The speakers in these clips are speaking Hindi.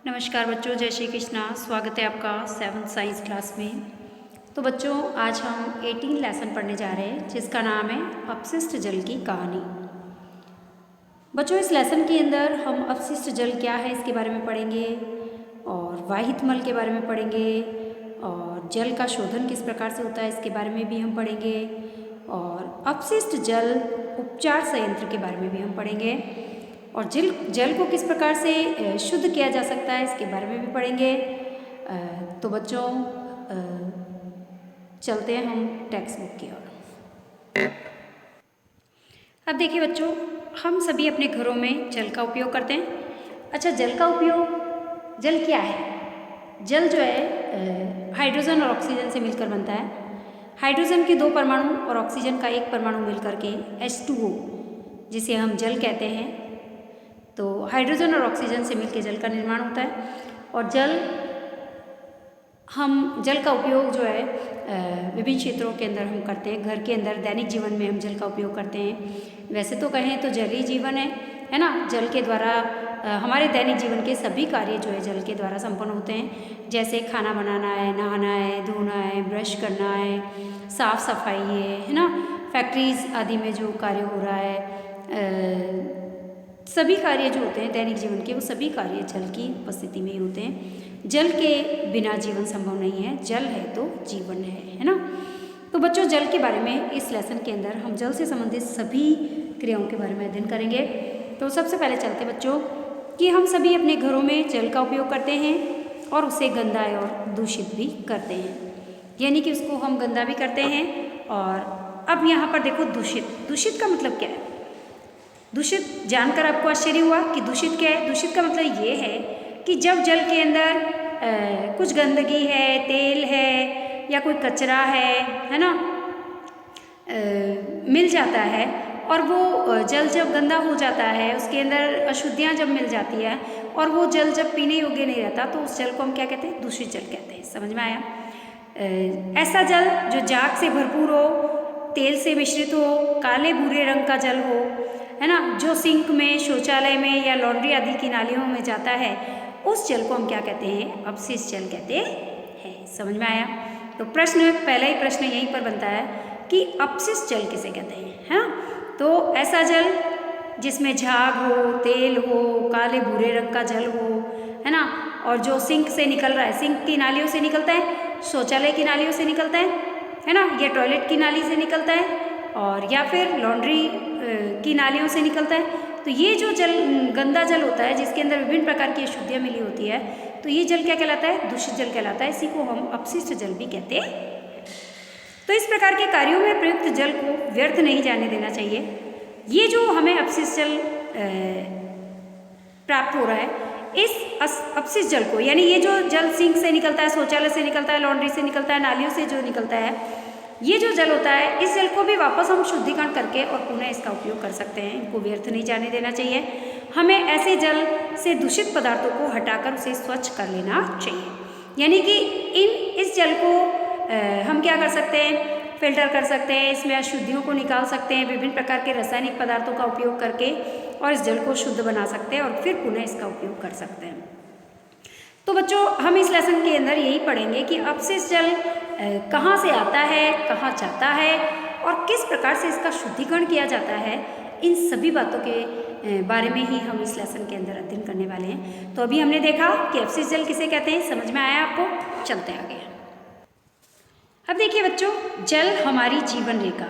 नमस्कार बच्चों, जय श्री कृष्णा। स्वागत है आपका 7th साइंस क्लास में। तो बच्चों, आज हम 18 लेसन पढ़ने जा रहे हैं जिसका नाम है अपशिष्ट जल की कहानी। बच्चों, इस लेसन के अंदर हम अपशिष्ट जल क्या है इसके बारे में पढ़ेंगे और वाहित मल के बारे में पढ़ेंगे और जल का शोधन किस प्रकार से होता है इसके बारे में भी हम पढ़ेंगे और अपशिष्ट जल उपचार संयंत्र के बारे में भी हम पढ़ेंगे और जल को किस प्रकार से शुद्ध किया जा सकता है इसके बारे में भी पढ़ेंगे। तो बच्चों, चलते हैं हम टेक्स्ट बुक की ओर। अब देखिए बच्चों, हम सभी अपने घरों में जल का उपयोग करते हैं। अच्छा, जल का उपयोग, जल क्या है? जल जो है हाइड्रोजन और ऑक्सीजन से मिलकर बनता है। हाइड्रोजन के 2 परमाणु और ऑक्सीजन का 1 परमाणु मिलकर के H2O जिसे हम जल कहते हैं। तो हाइड्रोजन और ऑक्सीजन से मिलकर जल का निर्माण होता है और जल का उपयोग जो है विभिन्न क्षेत्रों के अंदर हम करते हैं। घर के अंदर दैनिक जीवन में हम जल का उपयोग करते हैं। वैसे तो कहें तो जल ही जीवन है ना। जल के द्वारा हमारे दैनिक जीवन के सभी कार्य जो है जल के द्वारा संपन्न होते हैं। जैसे खाना बनाना है, नहाना है, धोना है, ब्रश करना है, साफ सफाई है ना। फैक्ट्रीज आदि में जो कार्य हो रहा है, सभी कार्य जो होते हैं दैनिक जीवन के, वो सभी कार्य जल की उपस्थिति में ही होते हैं। जल के बिना जीवन संभव नहीं है। जल है तो जीवन है ना। तो बच्चों, जल के बारे में इस लेसन के अंदर हम जल से संबंधित सभी क्रियाओं के बारे में अध्ययन करेंगे। तो सबसे पहले चलते बच्चों कि हम सभी अपने घरों में जल का उपयोग करते हैं और उसे गंदा और दूषित भी करते हैं, यानी कि उसको हम गंदा भी करते हैं। और अब यहाँ पर देखो, दूषित का मतलब क्या है? दूषित जानकर आपको आश्चर्य हुआ कि दूषित क्या है। दूषित का मतलब ये है कि जब जल के अंदर कुछ गंदगी है, तेल है या कोई कचरा है ना, मिल जाता है और वो जल जब गंदा हो जाता है, उसके अंदर अशुद्धियाँ जब मिल जाती है और वो जल जब पीने योग्य नहीं रहता, तो उस जल को हम क्या कहते हैं? दूषित जल कहते हैं। समझ में आया? ऐसा जल जो झाग से भरपूर हो, तेल से मिश्रित हो, काले भूरे रंग का जल हो, है ना, जो सिंक में, शौचालय में या लॉन्ड्री आदि की नालियों में जाता है, उस जल को हम क्या कहते हैं? अपशिष्ट जल कहते हैं। समझ में आया? तो पहला ही प्रश्न यहीं पर बनता है कि अपशिष्ट जल किसे कहते हैं, है ना। तो ऐसा जल जिसमें झाग हो, तेल हो, काले भूरे रंग का जल हो, है ना, और जो सिंक से निकल रहा है, सिंक की नालियों से निकलता है, शौचालय की नालियों से निकलता है ना, या टॉयलेट की नाली से निकलता है और या फिर लॉन्ड्री की नालियों से निकलता है। तो ये जो जल गंदा जल होता है जिसके अंदर विभिन्न प्रकार की अशुद्धियाँ मिली होती है, तो ये जल क्या कहलाता है? दूषित जल कहलाता है। इसी को हम अपशिष्ट जल भी कहते हैं। तो इस प्रकार के कार्यों में प्रयुक्त जल को व्यर्थ नहीं जाने देना चाहिए। ये जो हमें अपशिष्ट जल प्राप्त हो रहा है, इस अपशिष्ट जल को, यानी ये जो जल सिंक से निकलता है, शौचालय से निकलता है, लॉन्ड्री से निकलता है, नालियों से जो निकलता है, ये जो जल होता है, इस जल को भी वापस हम शुद्धिकरण करके और पुनः इसका उपयोग कर सकते हैं। इनको व्यर्थ नहीं जाने देना चाहिए। हमें ऐसे जल से दूषित पदार्थों को हटाकर उसे स्वच्छ कर लेना चाहिए। यानी कि इस जल को हम क्या कर सकते हैं? फिल्टर कर सकते हैं, इसमें अशुद्धियों को निकाल सकते हैं, विभिन्न प्रकार के रासायनिक पदार्थों का उपयोग करके और इस जल को शुद्ध बना सकते हैं और फिर पुनः इसका उपयोग कर सकते हैं। तो बच्चों, हम इस लेसन के अंदर यही पढ़ेंगे कि अपशिष्ट जल कहाँ से आता है, कहाँ जाता है और किस प्रकार से इसका शुद्धिकरण किया जाता है। इन सभी बातों के बारे में ही हम इस लेसन के अंदर अध्ययन करने वाले हैं। तो अभी हमने देखा कि अपशिष्ट जल किसे कहते हैं, समझ में आया आपको? चलते आगे। अब देखिए बच्चों, जल हमारी जीवन रेखा,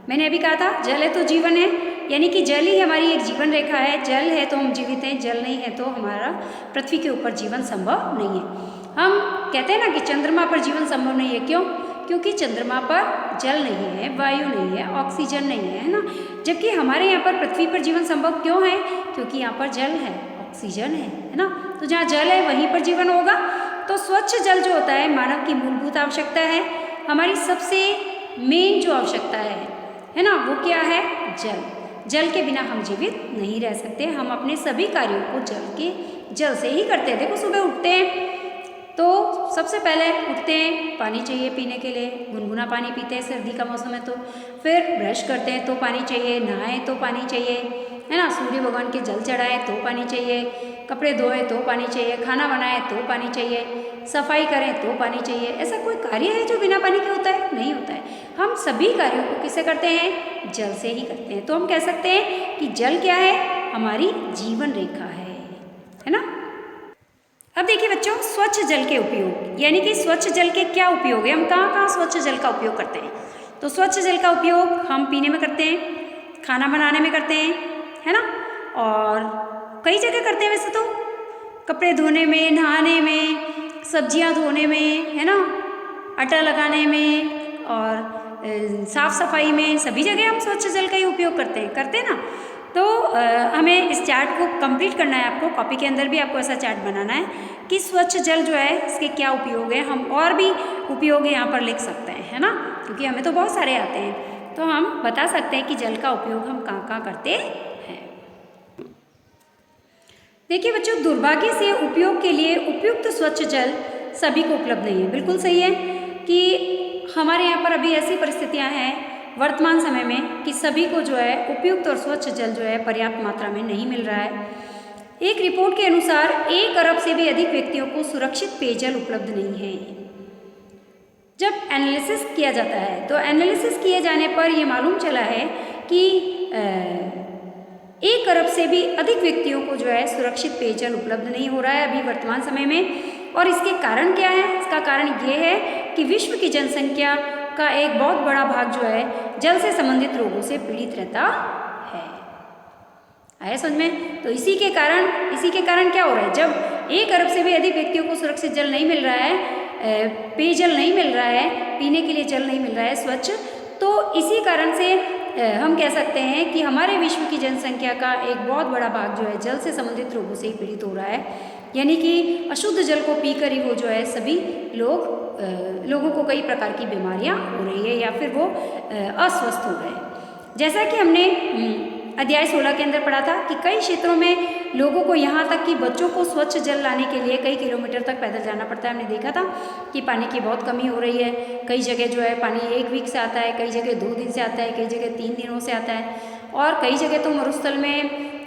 मैंने अभी कहा था जल है तो जीवन है, यानी कि जल ही हमारी एक जीवन रेखा है। जल है तो हम जीवित हैं, जल नहीं है तो हमारा पृथ्वी के ऊपर जीवन संभव नहीं है। हम कहते हैं ना कि चंद्रमा पर जीवन संभव नहीं है। क्यों? क्योंकि चंद्रमा पर जल नहीं है, वायु नहीं है, ऑक्सीजन नहीं है ना। जबकि हमारे यहाँ पर पृथ्वी पर जीवन संभव क्यों है? क्योंकि यहाँ पर जल है, ऑक्सीजन है ना। तो जहाँ जल है वहीं पर जीवन होगा। तो स्वच्छ जल जो होता है मानव की मूलभूत आवश्यकता है। हमारी सबसे मेन जो आवश्यकता है ना, वो क्या है? जल के बिना हम जीवित नहीं रह सकते। हम अपने सभी कार्यों को जल से ही करते हैं। देखो, सुबह उठते हैं तो सबसे पहले उठते हैं, पानी चाहिए पीने के लिए, गुनगुना पानी पीते हैं सर्दी का मौसम है तो। फिर ब्रश करते हैं तो पानी चाहिए, नहाएं तो पानी चाहिए, है ना, सूर्य भगवान के जल चढ़ाएं तो पानी चाहिए, कपड़े धोएं तो पानी चाहिए, खाना बनाएं तो पानी चाहिए, सफाई करें तो पानी चाहिए। ऐसा कोई कार्य है जो बिना पानी के होता है? नहीं होता है। हम सभी कार्यों को किससे करते हैं? जल से ही करते हैं। तो हम कह सकते हैं कि जल क्या है? हमारी जीवन रेखा है ना। अब देखिए बच्चों, स्वच्छ जल के उपयोग, यानी कि स्वच्छ जल के क्या उपयोग है, हम कहाँ कहाँ स्वच्छ जल का उपयोग करते हैं। तो स्वच्छ जल का उपयोग हम पीने में करते हैं, खाना बनाने में करते हैं, है ना, और कई जगह करते हैं वैसे तो, कपड़े धोने में, नहाने में, सब्जियां धोने में, है ना, आटा लगाने में और साफ सफाई में, सभी जगह हम स्वच्छ जल का ही उपयोग करते हैं ना। तो हमें इस चार्ट को कंप्लीट करना है, आपको कॉपी के अंदर भी आपको ऐसा चार्ट बनाना है कि स्वच्छ जल जो है इसके क्या उपयोग है। हम और भी उपयोग यहाँ पर लिख सकते हैं, है ना, क्योंकि हमें तो बहुत सारे आते हैं, तो हम बता सकते हैं कि जल का उपयोग हम कहाँ कहाँ करते हैं। देखिए बच्चों, दुर्भाग्य से उपयोग के लिए उपयुक्त स्वच्छ जल सभी को उपलब्ध नहीं है। बिल्कुल सही है कि हमारे यहाँ पर अभी ऐसी परिस्थितियाँ हैं वर्तमान समय में कि सभी को जो है उपयुक्त और स्वच्छ जल जो है पर्याप्त मात्रा में नहीं मिल रहा है। एक रिपोर्ट के अनुसार 1 अरब से भी अधिक व्यक्तियों को सुरक्षित पेयजल उपलब्ध नहीं है। जब एनालिसिस किया जाता है तो एनालिसिस किए जाने पर यह मालूम चला है कि 1 अरब से भी अधिक व्यक्तियों को जो है सुरक्षित पेयजल उपलब्ध नहीं हो रहा है अभी वर्तमान समय में। और इसके कारण क्या है? इसका कारण ये है कि विश्व की जनसंख्या का एक बहुत बड़ा भाग जो है जल से संबंधित रोगों से पीड़ित रहता है। आया समझ में? तो इसी के कारण क्या हो रहा है, जब 1 अरब से भी अधिक व्यक्तियों को सुरक्षित जल नहीं मिल रहा है, पेयजल नहीं मिल रहा है, पीने के लिए जल नहीं मिल रहा है स्वच्छ, तो इसी कारण से हम कह सकते हैं कि हमारे विश्व की जनसंख्या का एक बहुत बड़ा भाग जो है जल से संबंधित रोगों से ही पीड़ित हो रहा है। यानी कि अशुद्ध जल को पीकर ही वो जो है सभी लोगों को कई प्रकार की बीमारियां हो रही है या फिर वो अस्वस्थ हो रहे हैं। जैसा कि हमने अध्याय 16 के अंदर पढ़ा था कि कई क्षेत्रों में लोगों को यहाँ तक कि बच्चों को स्वच्छ जल लाने के लिए कई किलोमीटर तक पैदल जाना पड़ता है। हमने देखा था कि पानी की बहुत कमी हो रही है। कई जगह जो है पानी 1 वीक से आता है, कई जगह 2 दिन से आता है, कई जगह 3 दिनों से आता है, और कई जगह तो मरुस्थल में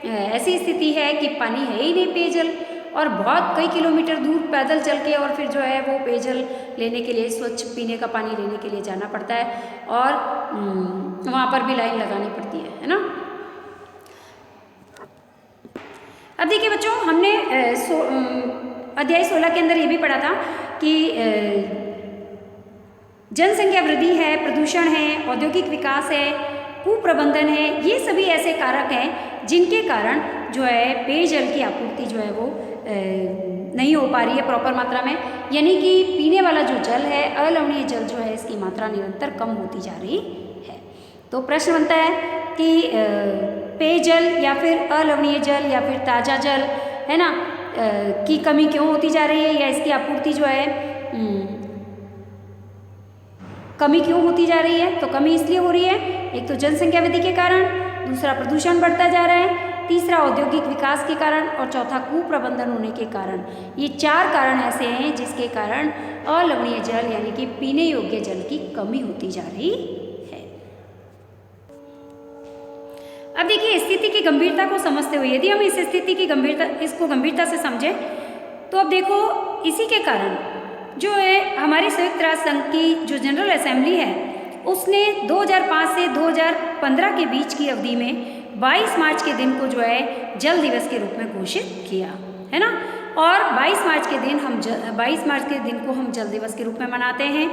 ऐसी स्थिति है कि पानी है ही नहीं पेयजल, और बहुत कई किलोमीटर दूर पैदल चल के और फिर जो है वो पेयजल लेने के लिए, स्वच्छ पीने का पानी लेने के लिए जाना पड़ता है, और वहाँ पर भी लाइन लगानी पड़ती है ना। अब देखिए बच्चों, हमने अध्याय 16 के अंदर ये भी पढ़ा था कि जनसंख्या वृद्धि है, प्रदूषण है, औद्योगिक विकास है, कुप्रबंधन है, ये सभी ऐसे कारक हैं जिनके कारण जो है पेयजल की आपूर्ति जो है वो नहीं हो पा रही है प्रॉपर मात्रा में। यानी कि पीने वाला जो जल है, अलवणीय जल जो है, इसकी मात्रा निरंतर कम होती जा रही है। तो प्रश्न बनता है कि पेयजल या फिर अलवणीय जल या फिर ताज़ा जल, है ना, की कमी क्यों होती जा रही है, या इसकी आपूर्ति जो है कमी क्यों होती जा रही है? तो कमी इसलिए हो रही है, एक तो जनसंख्या वृद्धि के कारण, दूसरा प्रदूषण बढ़ता जा रहा है, तीसरा औद्योगिक विकास के कारण, और चौथा कुप्रबंधन होने के कारण। ये 4 कारण ऐसे हैं जिसके कारण अलवणीय जल यानी कि पीने योग्य जल की कमी होती जा रही है। अब देखिए, स्थिति की गंभीरता को समझते हुए यदि हम इस स्थिति की गंभीरता से समझें तो अब देखो, इसी के कारण जो है हमारी संयुक्त राष्ट्र संघ की जो जनरल असेंबली है उसने 2005 से 2015 के बीच की अवधि में 22 मार्च के दिन को जो है जल दिवस के रूप में घोषित किया, है ना। और 22 मार्च के दिन को हम जल दिवस के रूप में मनाते हैं,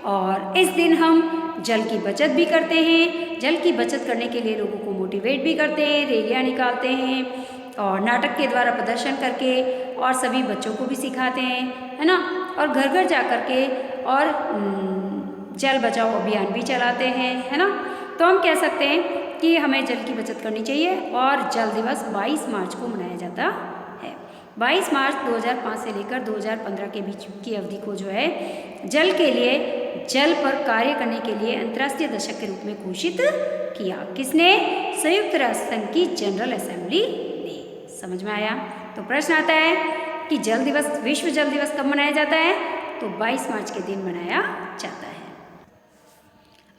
और इस दिन हम जल की बचत भी करते हैं। जल की बचत करने के लिए लोगों को मोटिवेट भी करते हैं, रैलियाँ निकालते हैं, और नाटक के द्वारा प्रदर्शन करके, और सभी बच्चों को भी सिखाते हैं, है ना, और घर घर जा कर के और जल बचाओ अभियान भी चलाते हैं, है ना। तो हम कह सकते हैं कि हमें जल की बचत करनी चाहिए, और जल दिवस 22 मार्च को मनाया जाता है। 22 मार्च 2005 से लेकर 2015 के बीच की अवधि को जो है जल के लिए, जल पर कार्य करने के लिए अंतर्राष्ट्रीय दशक के रूप में घोषित किया। किसने? संयुक्त राष्ट्र संघ की जनरल असेंबली ने। समझ में आया? तो प्रश्न आता है कि जल दिवस, विश्व जल दिवस कब मनाया जाता है? तो 22 मार्च के दिन मनाया जाता है।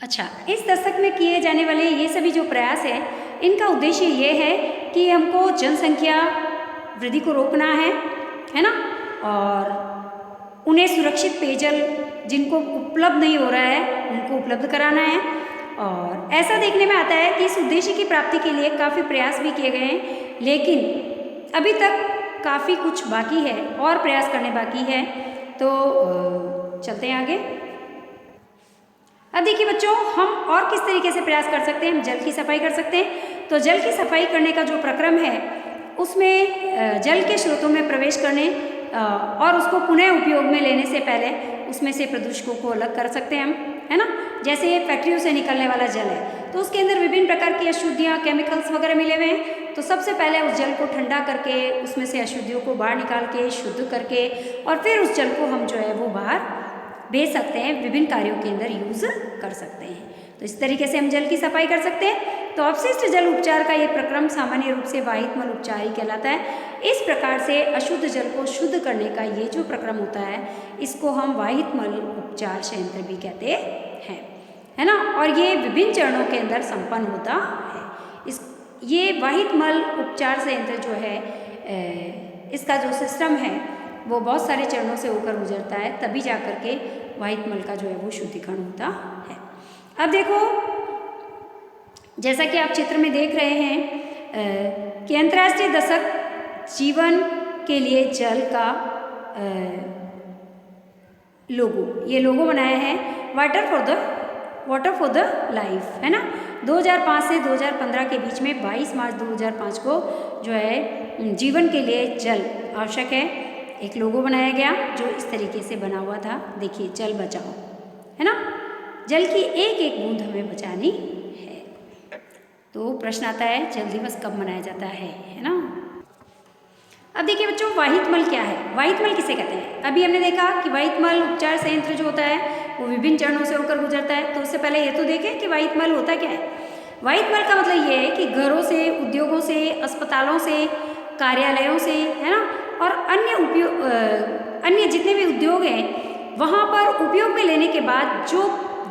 अच्छा, इस दशक में किए जाने वाले ये सभी जो प्रयास है, इनका उद्देश्य ये है कि हमको जनसंख्या वृद्धि को रोकना है ना, और उन्हें सुरक्षित पेयजल जिनको उपलब्ध नहीं हो रहा है उनको उपलब्ध कराना है। और ऐसा देखने में आता है कि इस उद्देश्य की प्राप्ति के लिए काफ़ी प्रयास भी किए गए हैं, लेकिन अभी तक काफ़ी कुछ बाकी है और प्रयास करने बाकी है। तो चलते हैं आगे। अब देखिए बच्चों, हम और किस तरीके से प्रयास कर सकते हैं, हम जल की सफाई कर सकते हैं। तो जल की सफाई करने का जो प्रक्रम है उसमें जल के स्रोतों में प्रवेश करने और उसको पुनः उपयोग में लेने से पहले उसमें से प्रदूषकों को अलग कर सकते हैं हम, है ना। जैसे फैक्ट्रियों से निकलने वाला जल है तो उसके अंदर विभिन्न प्रकार की अशुद्धियाँ, केमिकल्स वगैरह मिले हुए हैं। तो सबसे पहले उस जल को ठंडा करके उसमें से अशुद्धियों को बाहर निकाल के शुद्ध करके और फिर उस जल को हम जो है वो बाहर भेज सकते हैं, विभिन्न कार्यों के अंदर यूज़ कर सकते हैं। तो इस तरीके से हम जल की सफाई कर सकते हैं। तो अपशिष्ट जल उपचार का ये प्रक्रम सामान्य रूप से वाहित मल उपचार ही कहलाता है। इस प्रकार से अशुद्ध जल को शुद्ध करने का ये जो प्रक्रम होता है इसको हम वाहित मल उपचार संयंत्र भी कहते हैं, है ना। और ये विभिन्न चरणों के अंदर संपन्न होता है। ये वाहित मल उपचार संयंत्र जो है इसका जो सिस्टम है वो बहुत सारे चरणों से होकर गुजरता है, तभी जा कर के वाहित मल का जो है वो शुद्धिकरण होता है। अब देखो, जैसा कि आप चित्र में देख रहे हैं कि अंतर्राष्ट्रीय दशक जीवन के लिए जल का लोगो, ये लोगो बनाया है वाटर फॉर द लाइफ, है ना। 2005 से 2015 के बीच में 22 मार्च 2005 को जो है जीवन के लिए जल आवश्यक है, एक लोगो बनाया गया जो इस तरीके से बना हुआ था। देखिए, जल बचाओ, है ना, जल की एक एक बूंद हमें बचानी है। तो प्रश्न आता है, जल दिवस कब मनाया जाता है ना। अब देखिए बच्चों, वाहित मल क्या है, वाहित मल किसे कहते हैं। अभी हमने देखा कि वाहित मल उपचार संयंत्र जो होता है वो विभिन्न चरणों से होकर गुजरता है। तो उससे पहले ये तो देखें कि वाहित मल होता क्या है। वाहित मल का मतलब ये है कि घरों से, उद्योगों से, अस्पतालों से, कार्यालयों से, है ना, और अन्य जितने भी उद्योग हैं वहाँ पर उपयोग में लेने के बाद जो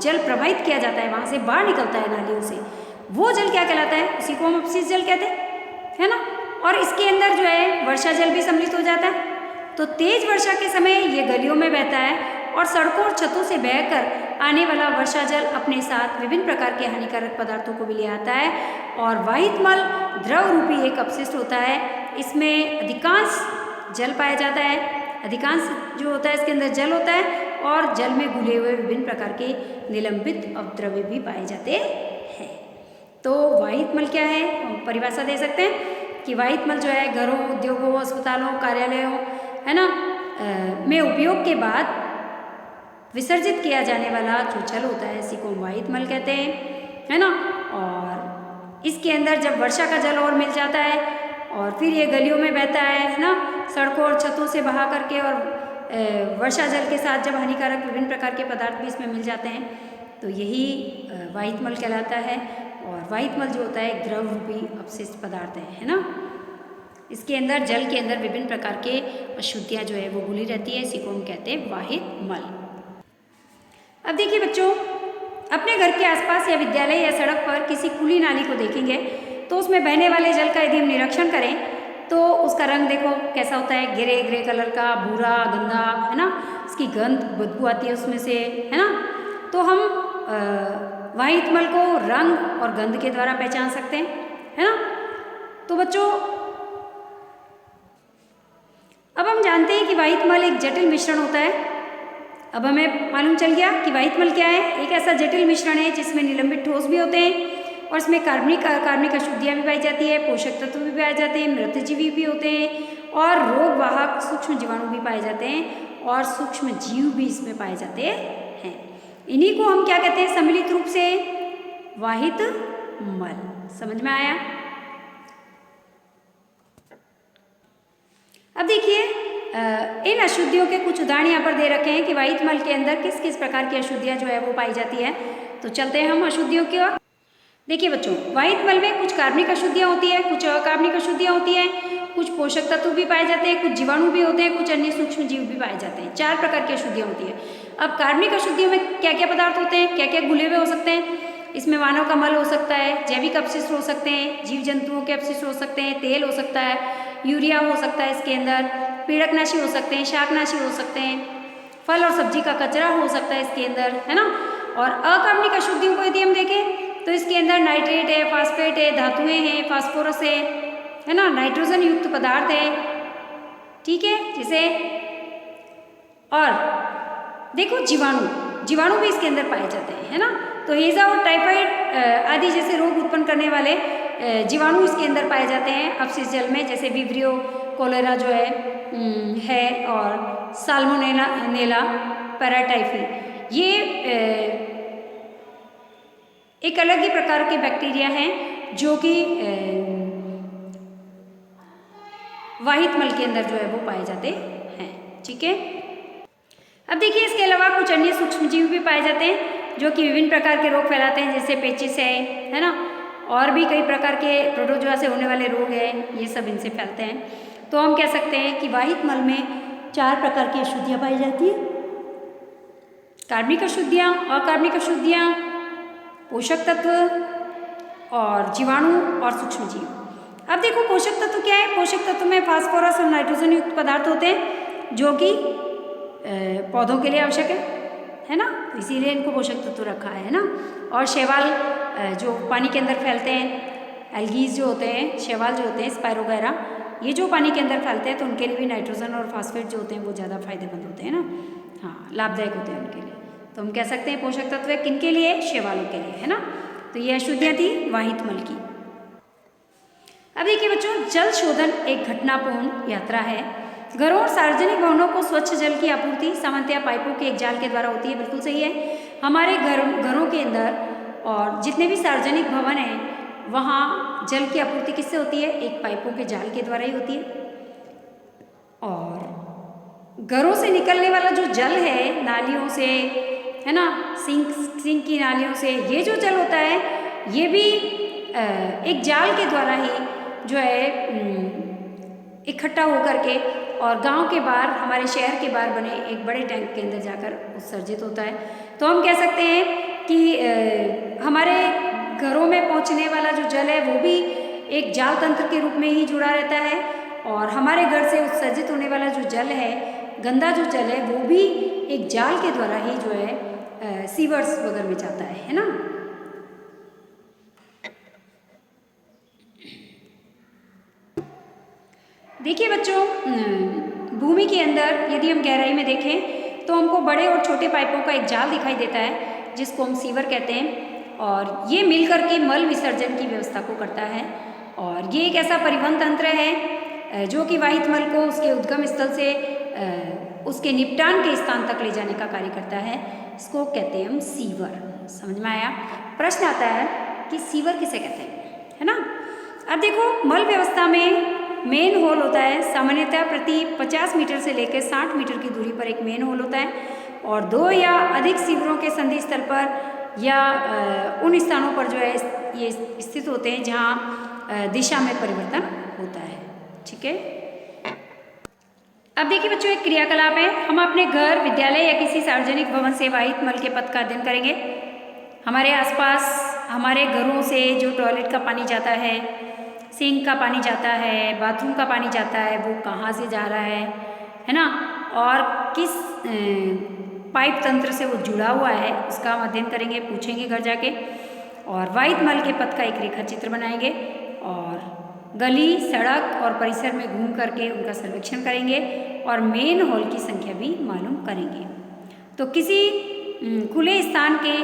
जल प्रवाहित किया जाता है, वहाँ से बाहर निकलता है नालियों से, वो जल क्या कहलाता है, उसी को हम अपशिष्ट जल कहते हैं, है ना। और इसके अंदर जो है वर्षा जल भी सम्मिलित हो जाता है। तो तेज वर्षा के समय ये गलियों में बहता है और सड़कों और छतों से बहकर आने वाला वर्षा जल अपने साथ विभिन्न प्रकार के हानिकारक पदार्थों को भी ले आता है। और वाहित मल द्रव रूपी एक अपशिष्ट होता है, इसमें अधिकांश जल पाया जाता है, अधिकांश जो होता है इसके अंदर जल होता है और जल में घुले हुए विभिन्न प्रकार के निलंबित अवद्रव्य भी पाए जाते हैं। तो वाहित मल क्या है, हम परिभाषा दे सकते हैं कि वाहित मल जो है घरों, उद्योगों, अस्पतालों, कार्यालयों, है ना, में उपयोग के बाद विसर्जित किया जाने वाला जो जल होता है इसी को हम वाहित मल कहते हैं, है ना। और इसके अंदर जब वर्षा का जल और मिल जाता है और फिर ये गलियों में बहता है ना, सड़कों और छतों से बहा करके, और वर्षा जल के साथ जब हानिकारक विभिन्न प्रकार के पदार्थ भी इसमें मिल जाते हैं, तो यही वाहित मल कहलाता है। और वाहित मल जो होता है एक द्रव रूपी अपशिष्ट पदार्थ है ना। इसके अंदर, जल के अंदर विभिन्न प्रकार के अशुद्धियाँ जो है वो घुली रहती है, इसी को हम कहते हैं वाहित मल। अब देखिए बच्चों, अपने घर के आसपास या विद्यालय या सड़क पर किसी खुली नाली को देखेंगे तो उसमें बहने वाले जल का यदि हम निरीक्षण करें तो उसका रंग देखो कैसा होता है, ग्रे कलर का, भूरा, गंदा, है ना। इसकी गंध, बदबू आती है उसमें से, है ना। तो हम वाहित मल को रंग और गंध के द्वारा पहचान सकते हैं, है ना। तो बच्चों, अब हम जानते हैं कि वाहित मल एक जटिल मिश्रण होता है। अब हमें मालूम चल गया कि वाहित मल क्या है, एक ऐसा जटिल मिश्रण है जिसमें निलंबित ठोस भी होते हैं और इसमें कार्बनिक अशुद्धियाँ भी पाई जाती है, पोषक तत्व भी पाए जाते हैं, मृतजीवी भी होते हैं और रोग वाहक सूक्ष्म जीवाणु भी पाए जाते हैं और सूक्ष्म जीव भी इसमें पाए जाते हैं। इन्हीं को हम क्या कहते हैं सम्मिलित रूप से, वाहित मल। समझ में आया। अब देखिए, इन अशुद्धियों के कुछ उदाहरण यहाँ पर दे रखे हैं कि वाहित मल के अंदर किस किस प्रकार की अशुद्धियाँ जो है वो पाई जाती है। तो चलते हैं हम अशुद्धियों की ओर। देखिए बच्चों, वाहित मल में कुछ कार्बनिक अशुद्धियाँ होती है, कुछ अकार्बनिक अशुद्धियाँ होती हैं, कुछ पोषक तत्व भी पाए जाते हैं, कुछ जीवाणु भी होते हैं, कुछ अन्य सूक्ष्म जीव भी पाए जाते हैं। 4 प्रकार की अशुद्धियाँ होती है। अब कार्बनिक अशुद्धियों में क्या क्या पदार्थ होते हैं, क्या क्या घुले हुए हो सकते हैं। इसमें मानव का मल हो सकता है, जैविक अपशिष्ट हो सकते हैं, जीव जंतुओं के अपशिष्ट हो सकते हैं, तेल हो सकता है, यूरिया हो सकता है इसके अंदर, पीड़कनाशी हो सकते हैं, शाकनाशी हो सकते हैं, फल और सब्जी का कचरा हो सकता है इसके अंदर, है ना। और अकार्बनिक अशुद्धियों को यदि हम देखें तो इसके अंदर नाइट्रेट है, फास्फेट है, धातुएं हैं, फास्फोरस है ना, नाइट्रोजन युक्त पदार्थ है, ठीक है। जैसे और देखो जीवाणु भी इसके अंदर पाए जाते हैं, है ना। तो हैजा और टाइफाइड आदि जैसे रोग उत्पन्न करने वाले जीवाणु इसके अंदर पाए जाते हैं अपशिष्ट जल में, जैसे विब्रियो कोलेरा जो है और साल्मोनेला पैराटाइफी। ये एक अलग ही प्रकार के बैक्टीरिया हैं जो कि वाहित मल के अंदर जो है वो पाए जाते हैं, ठीक है। अब देखिए इसके अलावा कुछ अन्य सूक्ष्मजीव भी पाए जाते हैं जो कि विभिन्न प्रकार के रोग फैलाते हैं, जैसे पेचिस है ना, और भी कई प्रकार के प्रोटोजोआ से होने वाले रोग हैं, ये सब इनसे फैलते हैं। तो हम कह सकते हैं कि वाहित मल में 4 प्रकार की अशुद्धियाँ पाई जाती हैं, कार्बनिक अशुद्धियाँ, अकार्बनिक अशुद्धियाँ, पोषक तत्व और जीवाणु और सूक्ष्मजीव। अब देखो पोषक तत्व क्या है। पोषक तत्व में फास्फोरस और नाइट्रोजन युक्त पदार्थ होते हैं जो कि पौधों के लिए आवश्यक है ना, इसीलिए इनको पोषक तत्व रखा है ना। और शैवाल जो पानी के अंदर फैलते हैं, एल्गीज जो होते हैं, शैवाल जो होते हैं, स्पाइरो वगैरह, ये जो पानी के अंदर फैलते हैं तो उनके लिए भी नाइट्रोजन और फास्फेट जो होते हैं वो ज़्यादा फायदेमंद होते हैं ना, हाँ, लाभदायक होते हैं उनके लिए। तो हम कह सकते हैं पोषक तत्व है किन के लिए, शैवालों के लिए, है ना। तो ये अशुद्धियाँ थी वाहित मल की। अब देखिए बच्चों, जल शोधन एक घटनापूर्ण यात्रा है। घरों और सार्वजनिक भवनों को स्वच्छ जल की आपूर्ति सामान्यतया पाइपों के एक जाल के द्वारा होती है, बिल्कुल सही है। हमारे घरों के अंदर और जितने भी सार्वजनिक भवन हैं वहाँ जल की आपूर्ति किससे होती है, एक पाइपों के जाल के द्वारा ही होती है। और घरों से निकलने वाला जो जल है नालियों से, है ना, सिंक की नालियों से, ये जो जल होता है ये भी एक जाल के द्वारा ही जो है इकट्ठा होकर के और गांव के बाहर, हमारे शहर के बाहर बने एक बड़े टैंक के अंदर जाकर उत्सर्जित होता है। तो हम कह सकते हैं कि हमारे घरों में पहुंचने वाला जो जल है वो भी एक जाल तंत्र के रूप में ही जुड़ा रहता है, और हमारे घर से उत्सर्जित होने वाला जो जल है, गंदा जो जल है, वो भी एक जाल के द्वारा ही जो है सीवर्स वगैरह में जाता है ना। देखिए बच्चों, भूमि के अंदर यदि हम गहराई में देखें तो हमको बड़े और छोटे पाइपों का एक जाल दिखाई देता है जिसको हम सीवर कहते हैं, और ये मिलकर के मल विसर्जन की व्यवस्था को करता है। और ये एक ऐसा परिवहन तंत्र है जो कि वाहित मल को उसके उद्गम स्थल से उसके निपटान के स्थान तक ले जाने का कार्य करता है। इसको कहते हैं हम सीवर। समझ में आया। प्रश्न आता है कि सीवर किसे कहते हैं, है ना। अब देखो, मल व्यवस्था में मेन होल होता है, सामान्यतः प्रति 50 मीटर से लेकर 60 मीटर की दूरी पर एक मेन होल होता है, और 2 या अधिक सीवरों के संधि स्थल पर या उन स्थानों पर जो है ये स्थित होते हैं जहाँ दिशा में परिवर्तन होता है, ठीक है। अब देखिए बच्चों, एक क्रियाकलाप है। हम अपने घर, विद्यालय या किसी सार्वजनिक भवन से वाहित मल के पथ का अध्ययन करेंगे। हमारे आसपास, हमारे घरों से जो टॉयलेट का पानी जाता है, सिंक का पानी जाता है, बाथरूम का पानी जाता है, वो कहाँ से जा रहा है ना, और किस पाइप तंत्र से वो जुड़ा हुआ है उसका हम अध्ययन करेंगे, पूछेंगे घर जाके। और वाहित मल के पथ का एक रेखा चित्र बनाएंगे और गली, सड़क और परिसर में घूम करके उनका सर्वेक्षण करेंगे और मेन हॉल की संख्या भी मालूम करेंगे। तो किसी खुले स्थान के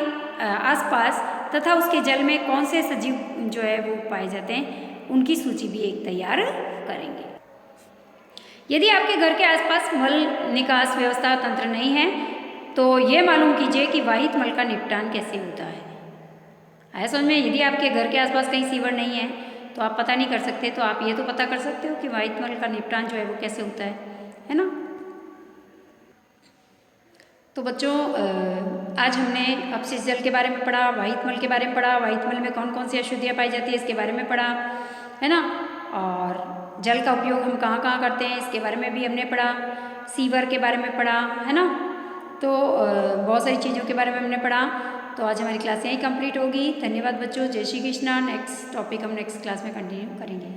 आसपास तथा उसके जल में कौन से सजीव जो है वो पाए जाते हैं उनकी सूची भी एक तैयार करेंगे। यदि आपके घर के आसपास मल निकास व्यवस्था तंत्र नहीं है तो ये मालूम कीजिए कि वाहित मल का निपटान कैसे होता है। आया समझ में। यदि आपके घर के आसपास कहीं सीवर नहीं है तो आप पता नहीं कर सकते, तो आप ये तो पता कर सकते हो कि वाहित मल का निपटान जो है वो कैसे होता है ना। तो बच्चों, आज हमने अपशिष्ट जल के बारे में पढ़ा, वाहित मल के बारे में पढ़ा, वाहित मल में कौन कौन सी अशुद्धियाँ पाई जाती है इसके बारे में पढ़ा, है ना। और जल का उपयोग हम कहाँ कहाँ करते हैं इसके बारे में भी हमने पढ़ा, सीवर के बारे में पढ़ा, है ना। तो बहुत सारी चीज़ों के बारे में हमने पढ़ा। तो आज हमारी क्लास यहीं कंप्लीट होगी। धन्यवाद बच्चों। जय श्री कृष्णा। नेक्स्ट टॉपिक हम नेक्स्ट क्लास में कंटिन्यू करेंगे।